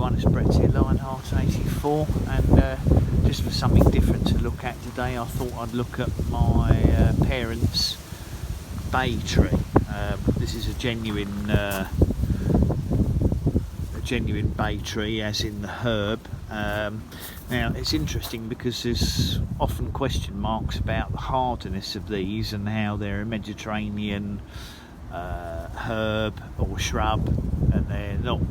everyone, it's Brett here, Lionheart 84, and just for something different to look at today, I thought I'd look at my parents' bay tree. This is a genuine bay tree, as in the herb. Now it's interesting because there's often question marks about the hardiness of these and how they're a Mediterranean herb or shrub, and they're not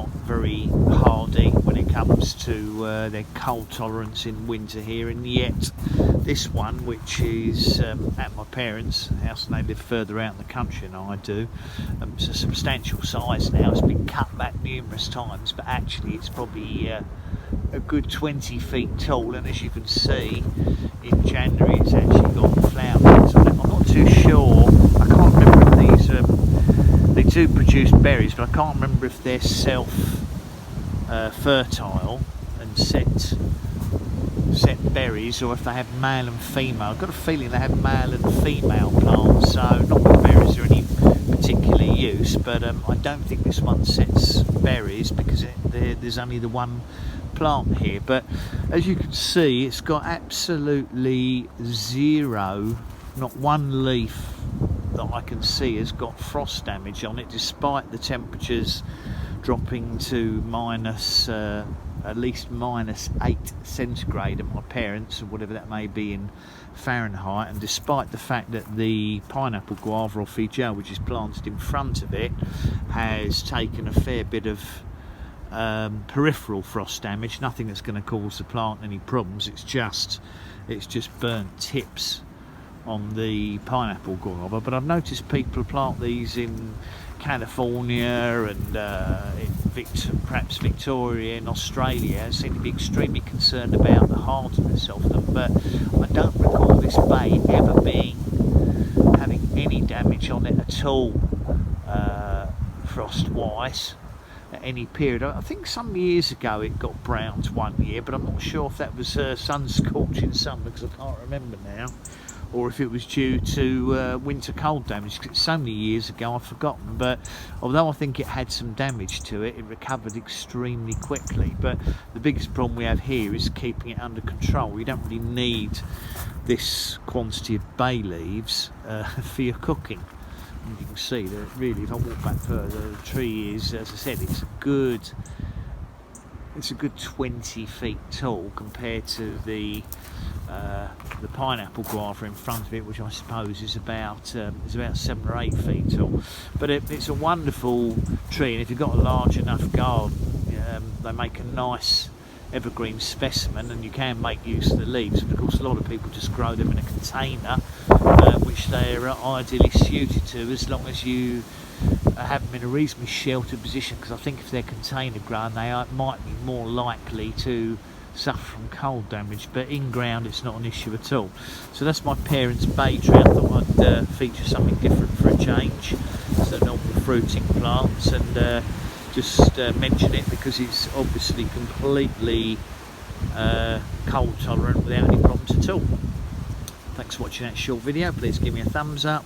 very hardy when it comes to their cold tolerance in winter here. And yet this one, which is at my parents' house, and they live further out in the country than I do, it's a substantial size now. It's been cut back numerous times, but actually it's probably a good 20 feet tall, and as you can see, in January it's actually got flower beds on it. I'm not too sure, I can't remember if these they do produce berries, but I can't remember if they're self-fertile and set berries, or if they have male and female. I've got a feeling they have male and female plants, so not that berries are any particular use, but I don't think this one sets berries because there's only the one plant here. But as you can see, it's got absolutely zero, not one leaf that I can see has got frost damage on it, despite the temperatures dropping to at least -8 centigrade at my parents', or whatever that may be in Fahrenheit, and despite the fact that the pineapple guava or feijoa, which is planted in front of it, has taken a fair bit of peripheral frost damage. Nothing that's going to cause the plant any problems. It's just burnt tips on the pineapple guava. But I've noticed people plant these in California and perhaps Victoria in Australia, seem to be extremely concerned about the hardness of them. But I don't recall this bay ever having any damage on it at all, frost wise, at any period. I think some years ago it got browned one year, but I'm not sure if that was sun scorching summer, because I can't remember now, or if it was due to winter cold damage, because it's so many years ago I've forgotten. But although I think it had some damage to it, it recovered extremely quickly. But the biggest problem we have here is keeping it under control. You don't really need this quantity of bay leaves for your cooking. And you can see that really, if I walk back further, the tree is, as I said, it's a good 20 feet tall compared to the pineapple guava in front of it, which I suppose is about 7 or 8 feet tall. But it's a wonderful tree, and if you've got a large enough garden, they make a nice evergreen specimen, and you can make use of the leaves. But of course, a lot of people just grow them in a container, which they're ideally suited to, as long as you have them in a reasonably sheltered position, because I think if they're container grown, they might be more likely to suffer from cold damage. But in ground it's not an issue at all. So that's my parents' bay tree. I thought I'd feature something different for a change. It's the normal fruiting plants, and just mention it because it's obviously completely cold tolerant without any problems at all. Thanks for watching that short video. Please give me a thumbs up.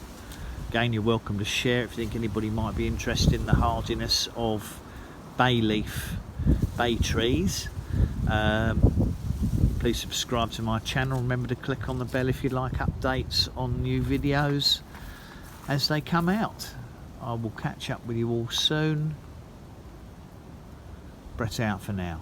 Again, you're welcome to share if you think anybody might be interested in the hardiness of bay trees. Please subscribe to my channel. Remember to click on the bell if you'd like updates on new videos as they come out. I will catch up with you all soon. Brett out for now.